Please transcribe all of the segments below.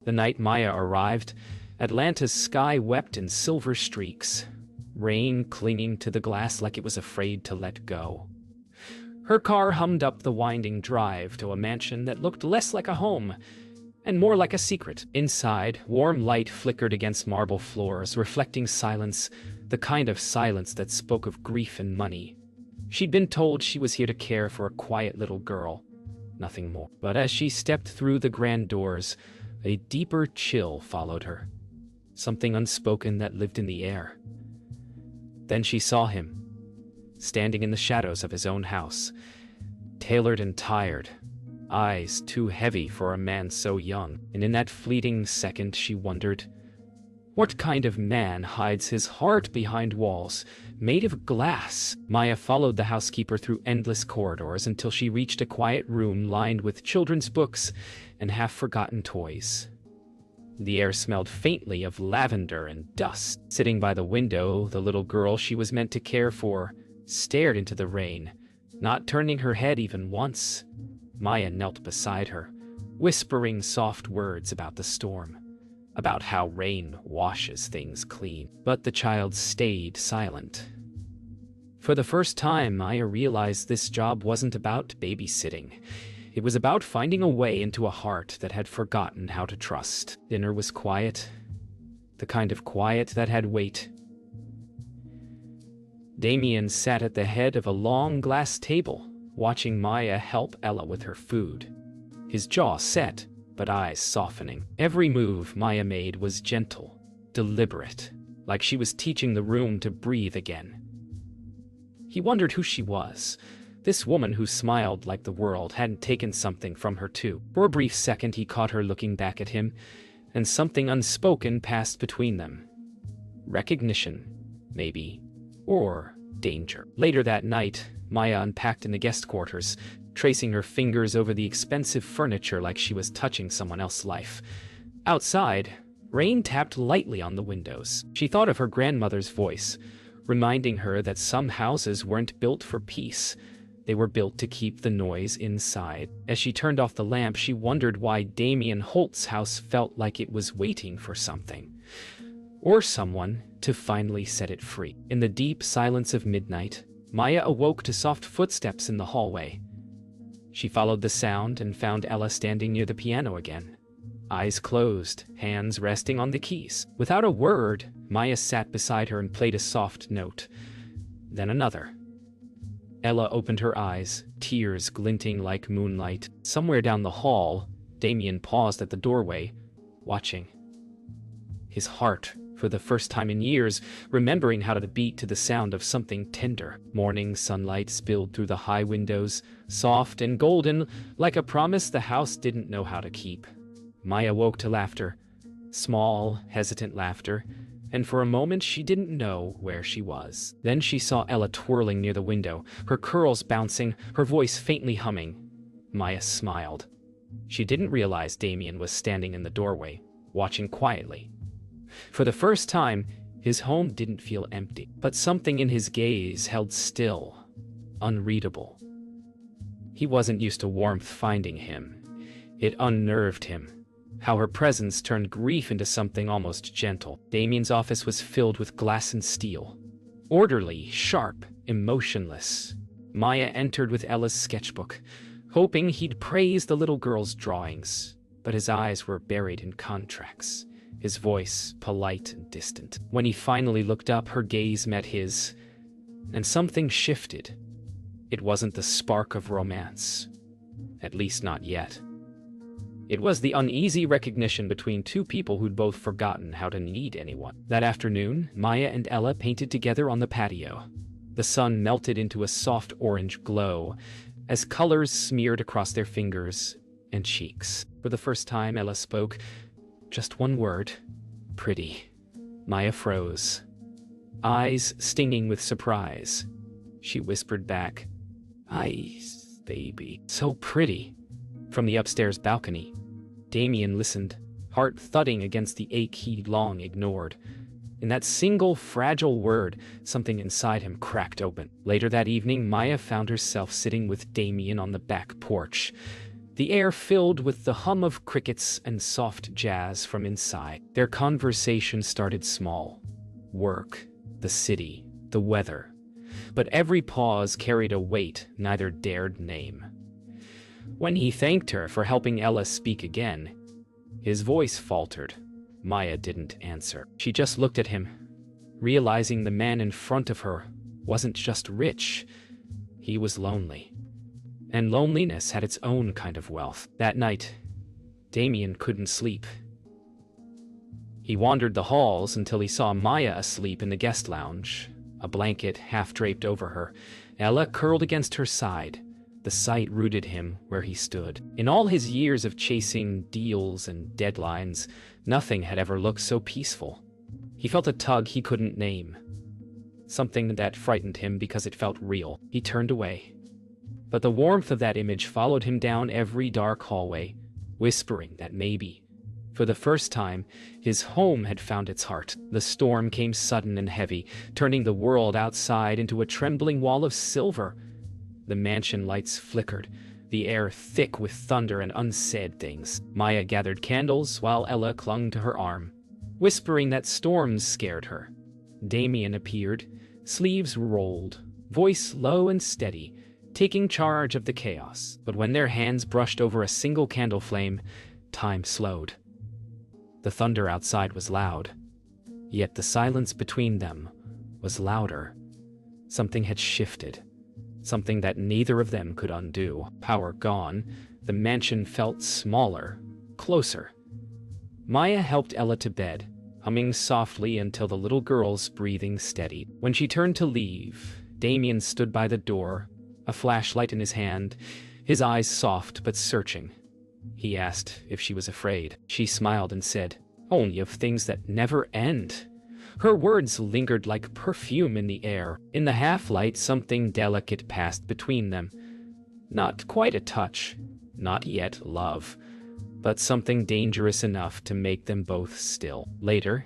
The night Maya arrived, Atlanta's sky wept in silver streaks, rain clinging to the glass like it was afraid to let go. Her car hummed up the winding drive to a mansion that looked less like a home and more like a secret. Inside, warm light flickered against marble floors, reflecting silence, the kind of silence that spoke of grief and money. She'd been told she was here to care for a quiet little girl, nothing more. But as she stepped through the grand doors, a deeper chill followed her, something unspoken that lived in the air. Then she saw him, standing in the shadows of his own house, tailored and tired, eyes too heavy for a man so young. And in that fleeting second, she wondered, what kind of man hides his heart behind walls made of glass? Maya followed the housekeeper through endless corridors until she reached a quiet room lined with children's books and half-forgotten toys. The air smelled faintly of lavender and dust. Sitting by the window, the little girl she was meant to care for stared into the rain, not turning her head even once. Maya knelt beside her, whispering soft words about the storm, about how rain washes things clean. But the child stayed silent. For the first time, Maya realized this job wasn't about babysitting. It was about finding a way into a heart that had forgotten how to trust. Dinner was quiet, the kind of quiet that had weight. Damien sat at the head of a long glass table, watching Maya help Ella with her food. His jaw set, but eyes softening. Every move Maya made was gentle, deliberate, like she was teaching the room to breathe again. He wondered who she was, this woman who smiled like the world hadn't taken something from her too. For a brief second he caught her looking back at him, and something unspoken passed between them. Recognition, maybe, or danger. Later that night, Maya unpacked in the guest quarters, tracing her fingers over the expensive furniture like she was touching someone else's life. Outside, rain tapped lightly on the windows. She thought of her grandmother's voice, reminding her that some houses weren't built for peace. They were built to keep the noise inside. As she turned off the lamp, she wondered why Damien Holt's house felt like it was waiting for something, or someone, to finally set it free. In the deep silence of midnight, Maya awoke to soft footsteps in the hallway. She followed the sound and found Ella standing near the piano again, eyes closed, hands resting on the keys. Without a word, Maya sat beside her and played a soft note, then another. Ella opened her eyes, tears glinting like moonlight. Somewhere down the hall, Damien paused at the doorway, watching. His heart, for the first time in years, remembering how to beat to the sound of something tender. Morning sunlight spilled through the high windows, soft and golden, like a promise the house didn't know how to keep. Maya woke to laughter, small, hesitant laughter, and for a moment she didn't know where she was. Then she saw Ella twirling near the window, her curls bouncing, her voice faintly humming. Maya smiled. She didn't realize Damien was standing in the doorway, watching quietly. For the first time, his home didn't feel empty, but something in his gaze held still, unreadable. He wasn't used to warmth finding him. It unnerved him. How her presence turned grief into something almost gentle. Damien's office was filled with glass and steel. Orderly, sharp, emotionless. Maya entered with Ella's sketchbook, hoping he'd praise the little girl's drawings, but his eyes were buried in contracts, his voice polite and distant. When he finally looked up, her gaze met his, and something shifted. It wasn't the spark of romance, at least not yet. It was the uneasy recognition between two people who'd both forgotten how to need anyone. That afternoon, Maya and Ella painted together on the patio. The sun melted into a soft orange glow as colors smeared across their fingers and cheeks. For the first time, Ella spoke. Just one word. Pretty. Maya froze, eyes stinging with surprise. She whispered back, "Ice, baby. So pretty." From the upstairs balcony, Damien listened, heart thudding against the ache he'd long ignored. In that single fragile word, something inside him cracked open. Later that evening, Maya found herself sitting with Damien on the back porch, the air filled with the hum of crickets and soft jazz from inside. Their conversation started small. Work, the city, the weather. But every pause carried a weight neither dared name. When he thanked her for helping Ella speak again, his voice faltered. Maya didn't answer. She just looked at him, realizing the man in front of her wasn't just rich, he was lonely. And loneliness had its own kind of wealth. That night, Damien couldn't sleep. He wandered the halls until he saw Maya asleep in the guest lounge, a blanket half draped over her, Ella curled against her side. The sight rooted him where he stood. In all his years of chasing deals and deadlines, nothing had ever looked so peaceful. He felt a tug he couldn't name. Something that frightened him because it felt real. He turned away. But the warmth of that image followed him down every dark hallway, whispering that maybe, for the first time, his home had found its heart. The storm came sudden and heavy, turning the world outside into a trembling wall of silver. The mansion lights flickered, the air thick with thunder and unsaid things. Maya gathered candles while Ella clung to her arm, whispering that storms scared her. Damien appeared, sleeves rolled, voice low and steady, taking charge of the chaos. But when their hands brushed over a single candle flame, time slowed. The thunder outside was loud, yet the silence between them was louder. Something had shifted, something that neither of them could undo. Power gone, the mansion felt smaller, closer. Maya helped Ella to bed, humming softly until the little girl's breathing steadied. When she turned to leave, Damien stood by the door, a flashlight in his hand, his eyes soft but searching. He asked if she was afraid. She smiled and said, "Only of things that never end." Her words lingered like perfume in the air. In the half-light, something delicate passed between them. Not quite a touch, not yet love, but something dangerous enough to make them both still. Later,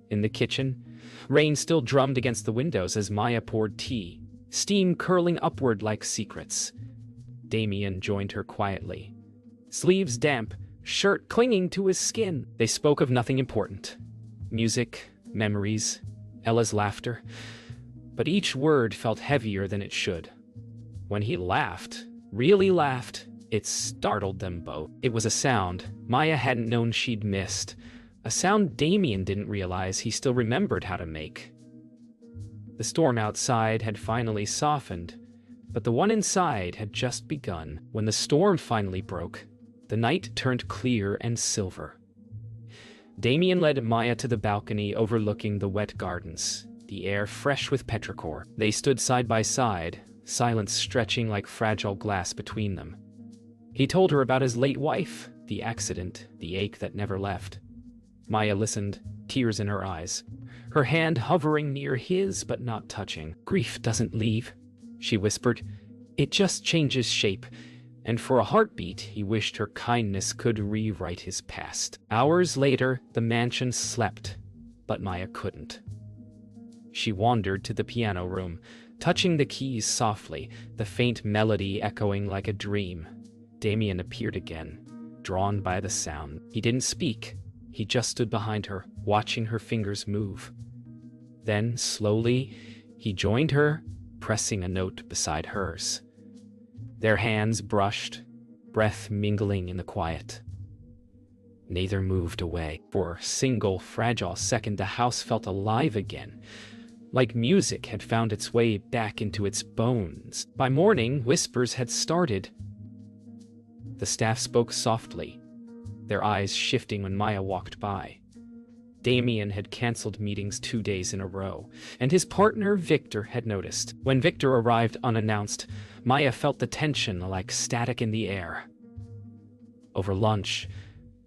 in the kitchen, rain still drummed against the windows as Maya poured tea, steam curling upward like secrets. Damien joined her quietly, sleeves damp, shirt clinging to his skin. They spoke of nothing important. Music, memories, Ella's laughter. But each word felt heavier than it should. When he laughed, really laughed, it startled them both. It was a sound Maya hadn't known she'd missed. A sound Damien didn't realize he still remembered how to make. The storm outside had finally softened, but the one inside had just begun. When the storm finally broke, the night turned clear and silver. Damien led Maya to the balcony overlooking the wet gardens, the air fresh with petrichor. They stood side by side, silence stretching like fragile glass between them. He told her about his late wife, the accident, the ache that never left. Maya listened, tears in her eyes, her hand hovering near his but not touching. "Grief doesn't leave," she whispered. "It just changes shape." And for a heartbeat, he wished her kindness could rewrite his past. Hours later, the mansion slept, but Maya couldn't. She wandered to the piano room, touching the keys softly, the faint melody echoing like a dream. Damien appeared again, drawn by the sound. He didn't speak. He just stood behind her, watching her fingers move. Then, slowly, he joined her, pressing a note beside hers. Their hands brushed, breath mingling in the quiet. Neither moved away. For a single, fragile second, the house felt alive again, like music had found its way back into its bones. By morning, whispers had started. The staff spoke softly, their eyes shifting when Maya walked by. Damien had canceled meetings 2 days in a row, and his partner, Victor, had noticed. When Victor arrived unannounced, Maya felt the tension like static in the air. Over lunch,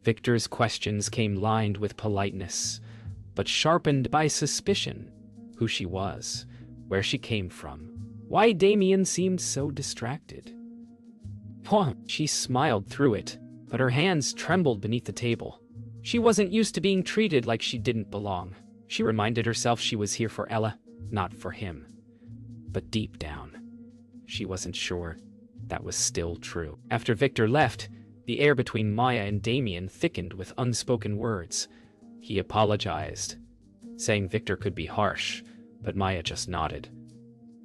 Victor's questions came lined with politeness, but sharpened by suspicion. Who she was, where she came from, why Damien seemed so distracted. She smiled through it, but her hands trembled beneath the table. She wasn't used to being treated like she didn't belong. She reminded herself she was here for Ella, not for him. But deep down, she wasn't sure that was still true. After Victor left, The air between Maya and Damien thickened with unspoken words. He apologized, saying Victor could be harsh, but Maya just nodded,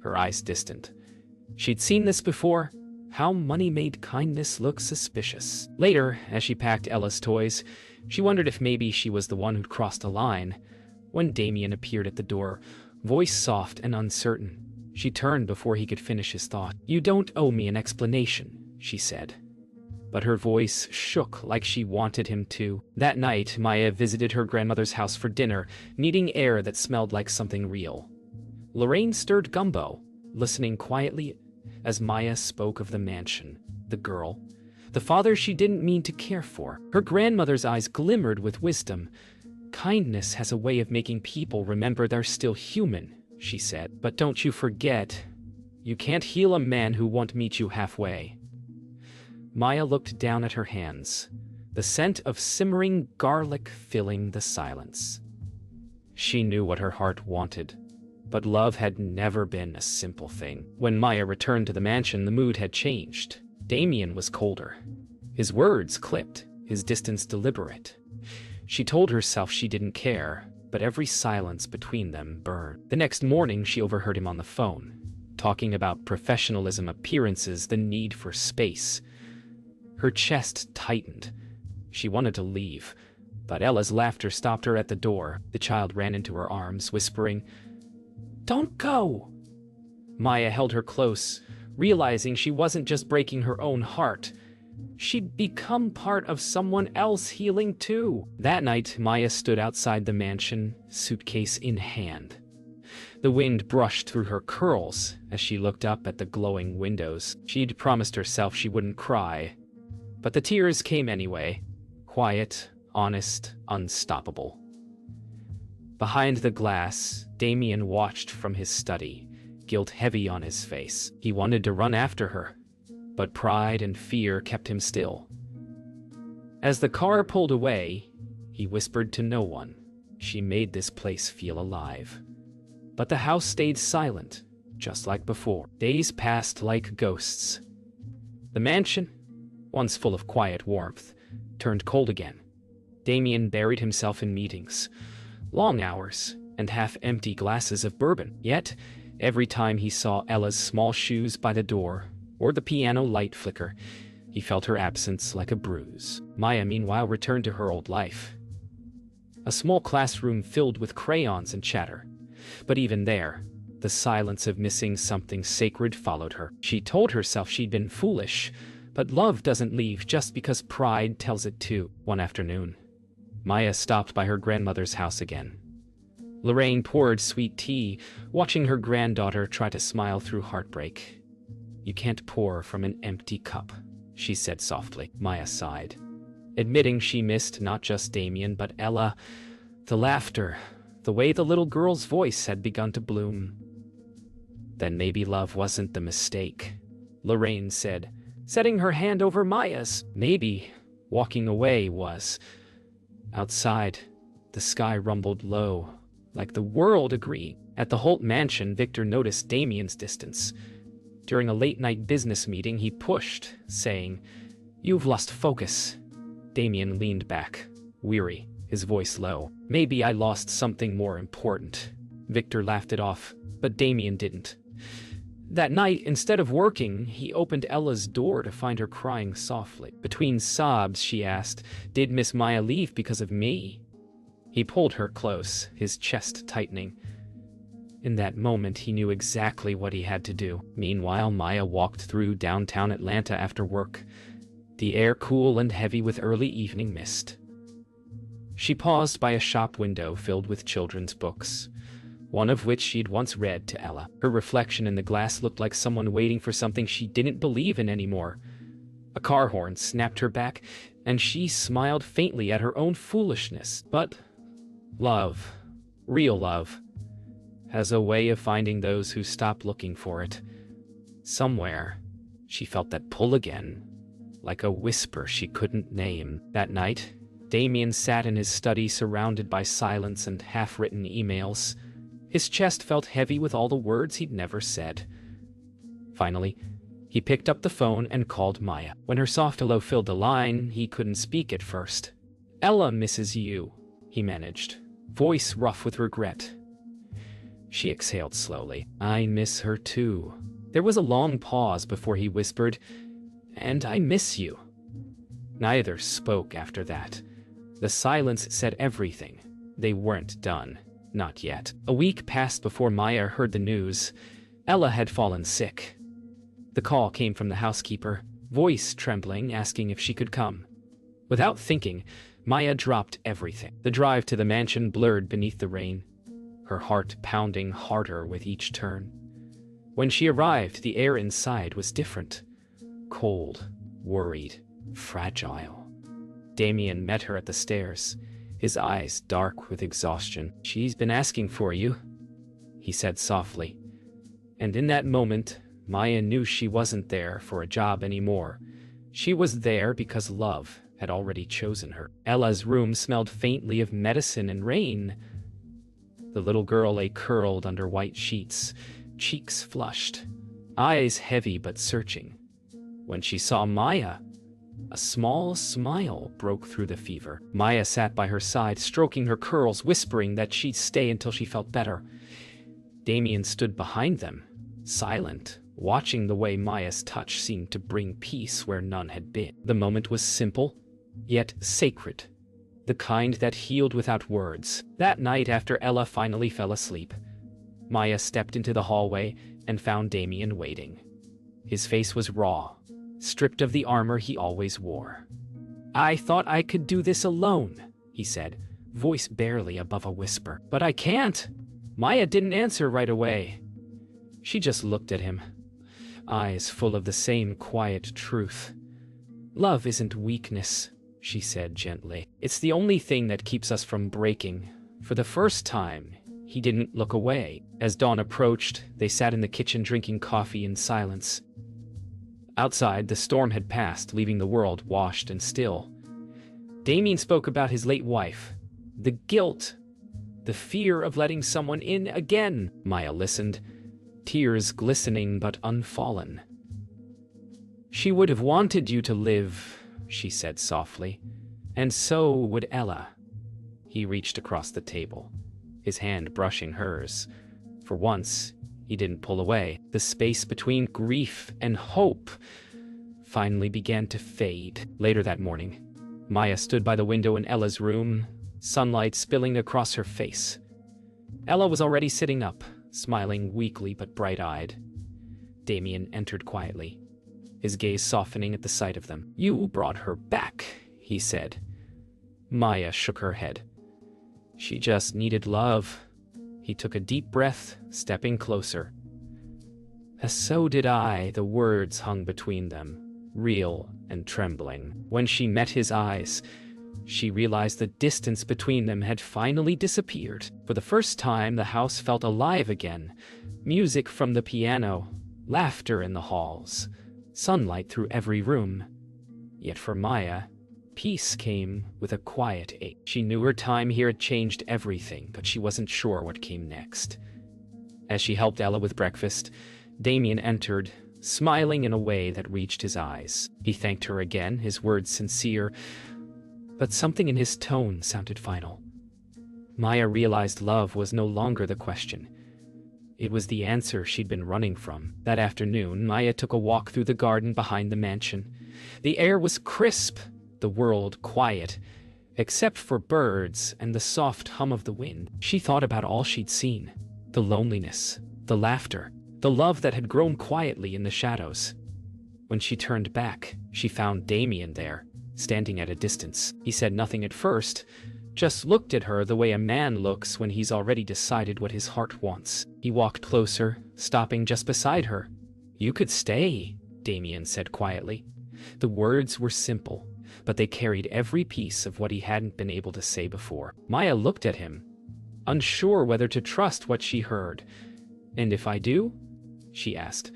her eyes distant. She'd seen this before. How money made kindness look suspicious. Later, as she packed Ella's toys, she wondered if maybe she was the one who'd crossed a line. When Damien appeared at the door, voice soft and uncertain, she turned before he could finish his thought. "You don't owe me an explanation," she said. But her voice shook like she wanted him to. That night, Maya visited her grandmother's house for dinner, needing air that smelled like something real. Lorraine stirred gumbo, listening quietly as Maya spoke of the mansion, the girl, the father she didn't mean to care for. Her grandmother's eyes glimmered with wisdom. "Kindness has a way of making people remember they're still human," she said. "But don't you forget, you can't heal a man who won't meet you halfway." Maya looked down at her hands, the scent of simmering garlic filling the silence. She knew what her heart wanted, but love had never been a simple thing. When Maya returned to the mansion, the mood had changed. Damien was colder. His words clipped, his distance deliberate. She told herself she didn't care, but every silence between them burned. The next morning, she overheard him on the phone, talking about professionalism, appearances, the need for space. Her chest tightened. She wanted to leave, but Ella's laughter stopped her at the door. The child ran into her arms, whispering, "Don't go!" Maya held her close, realizing she wasn't just breaking her own heart. She'd become part of someone else healing too. That night, Maya stood outside the mansion, suitcase in hand. The wind brushed through her curls as she looked up at the glowing windows. She'd promised herself she wouldn't cry, but the tears came anyway, quiet, honest, unstoppable. Behind the glass, Damien watched from his study, guilt heavy on his face. He wanted to run after her, but pride and fear kept him still. As the car pulled away, he whispered to no one. She made this place feel alive. But the house stayed silent, just like before. Days passed like ghosts. The mansion, once full of quiet warmth, turned cold again. Damien buried himself in meetings, long hours, and half-empty glasses of bourbon. Yet, every time he saw Ella's small shoes by the door, or the piano light flicker, he felt her absence like a bruise. Maya, meanwhile, returned to her old life. A small classroom filled with crayons and chatter. But even there, the silence of missing something sacred followed her. She told herself she'd been foolish, but love doesn't leave just because pride tells it to. One afternoon, Maya stopped by her grandmother's house again. Lorraine poured sweet tea, watching her granddaughter try to smile through heartbreak. "You can't pour from an empty cup," she said softly. Maya sighed, admitting she missed not just Damien but Ella, the laughter, the way the little girl's voice had begun to bloom. "Then maybe love wasn't the mistake," Lorraine said, setting her hand over Maya's. "Maybe walking away was." Outside, the sky rumbled low, like the world agreed. At the Holt mansion, Victor noticed Damien's distance. During a late-night business meeting, he pushed, saying, "You've lost focus." Damien leaned back, weary, his voice low. "Maybe I lost something more important." Victor laughed it off, but Damien didn't. That night, instead of working, he opened Ella's door to find her crying softly. Between sobs, she asked, "Did Miss Maya leave because of me?" He pulled her close, his chest tightening. In that moment, he knew exactly what he had to do. Meanwhile, Maya walked through downtown Atlanta after work, the air cool and heavy with early evening mist. She paused by a shop window filled with children's books, one of which she'd once read to Ella. Her reflection in the glass looked like someone waiting for something she didn't believe in anymore. A car horn snapped her back, and she smiled faintly at her own foolishness. But love, real love, has a way of finding those who stop looking for it. Somewhere, she felt that pull again, like a whisper she couldn't name. That night, Damien sat in his study surrounded by silence and half-written emails. His chest felt heavy with all the words he'd never said. Finally, he He picked up the phone and called Maya. When her soft hello filled the line, he couldn't speak at first. "Ella misses you," he managed, voice rough with regret. She exhaled slowly. "I miss her too." There was a long pause before he whispered, "And I miss you." Neither spoke after that. The silence said everything. They weren't done. Not yet. A week passed before Maya heard the news. Ella had fallen sick. The call came from the housekeeper, voice trembling, asking if she could come. Without thinking, Maya dropped everything. The drive to the mansion blurred beneath the rain, her heart pounding harder with each turn. When she arrived, the air inside was different. Cold, worried, fragile. Damien met her at the stairs, his eyes dark with exhaustion. "She's been asking for you," he said softly. And in that moment, Maya knew she wasn't there for a job anymore. She was there because love had already chosen her. Ella's room smelled faintly of medicine and rain. The little girl lay curled under white sheets, cheeks flushed, eyes heavy but searching. When she saw Maya, a small smile broke through the fever. Maya sat by her side, stroking her curls, whispering that she'd stay until she felt better. Damien stood behind them, silent, watching the way Maya's touch seemed to bring peace where none had been. The moment was simple, yet sacred, the kind that healed without words. That night, after Ella finally fell asleep, Maya stepped into the hallway and found Damien waiting. His face was raw, stripped of the armor he always wore. "I thought I could do this alone," he said, voice barely above a whisper. "But I can't." Maya didn't answer right away. She just looked at him, eyes full of the same quiet truth. "Love isn't weakness," she said gently. "It's the only thing that keeps us from breaking." For the first time, he didn't look away. As dawn approached, they sat in the kitchen drinking coffee in silence. Outside, the storm had passed, leaving the world washed and still. Damien spoke about his late wife, the guilt, the fear of letting someone in again. Maya listened, tears glistening but unfallen. "She would have wanted you to live," she said softly, "and so would Ella." He reached across the table, his hand brushing hers. For once, he didn't pull away. The space between grief and hope finally began to fade. Later that morning, Maya stood by the window in Ella's room, sunlight spilling across her face. Ella was already sitting up, smiling weakly but bright-eyed. Damien entered quietly, his gaze softening at the sight of them. "You brought her back," he said. Maya shook her head. "She just needed love." He took a deep breath, stepping closer. "So did I." The words hung between them, real and trembling. When she met his eyes, she realized the distance between them had finally disappeared. For the first time, the house felt alive again. Music from the piano, laughter in the halls, sunlight through every room. Yet for Maya, peace came with a quiet ache. She knew her time here had changed everything, but she wasn't sure what came next. As she helped Ella with breakfast, Damien entered, smiling in a way that reached his eyes. He thanked her again, his words sincere, but something in his tone sounded final. Maya realized love was no longer the question. It was the answer she'd been running from. That afternoon, Maya took a walk through the garden behind the mansion. The air was crisp, the world quiet, except for birds and the soft hum of the wind. She thought about all she'd seen, the loneliness, the laughter, the love that had grown quietly in the shadows. When she turned back, she found Damien there, standing at a distance. He said nothing at first, just looked at her the way a man looks when he's already decided what his heart wants. He walked closer, stopping just beside her. "You could stay," Damien said quietly. The words were simple, but they carried every piece of what he hadn't been able to say before. Maya looked at him, unsure whether to trust what she heard. "And if I do?" she asked.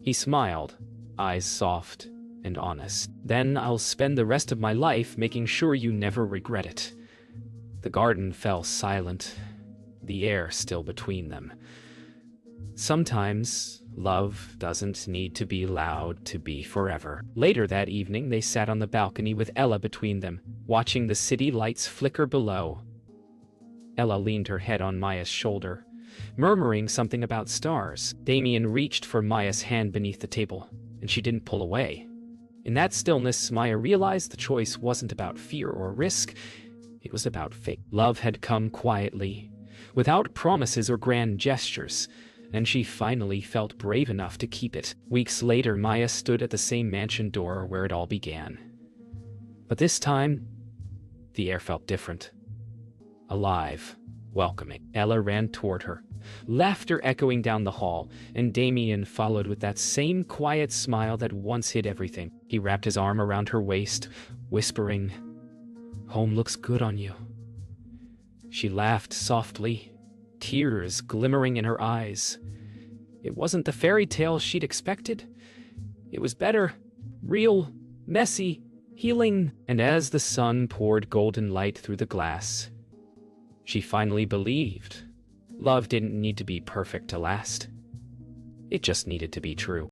He smiled, eyes soft and honest. "Then I'll spend the rest of my life making sure you never regret it." The garden fell silent, the air still between them. Sometimes Love doesn't need to be loud to be forever. Later that evening, they sat on the balcony with Ella between them, watching the city lights flicker below. Ella leaned her head on Maya's shoulder, murmuring something about stars. Damien reached for Maya's hand beneath the table, and she didn't pull away. In that stillness, Maya realized the choice wasn't about fear or risk, it was about fate. Love had come quietly, without promises or grand gestures, and she finally felt brave enough to keep it. Weeks later, Maya stood at the same mansion door where it all began. But this time, the air felt different. Alive, welcoming. Ella ran toward her, laughter echoing down the hall, and Damien followed with that same quiet smile that once hid everything. He wrapped his arm around her waist, whispering, "Home looks good on you." She laughed softly, tears glimmering in her eyes. It wasn't the fairy tale she'd expected. It was better, real, messy, healing. And as the sun poured golden light through the glass, she finally believed love didn't need to be perfect to last. It just needed to be true.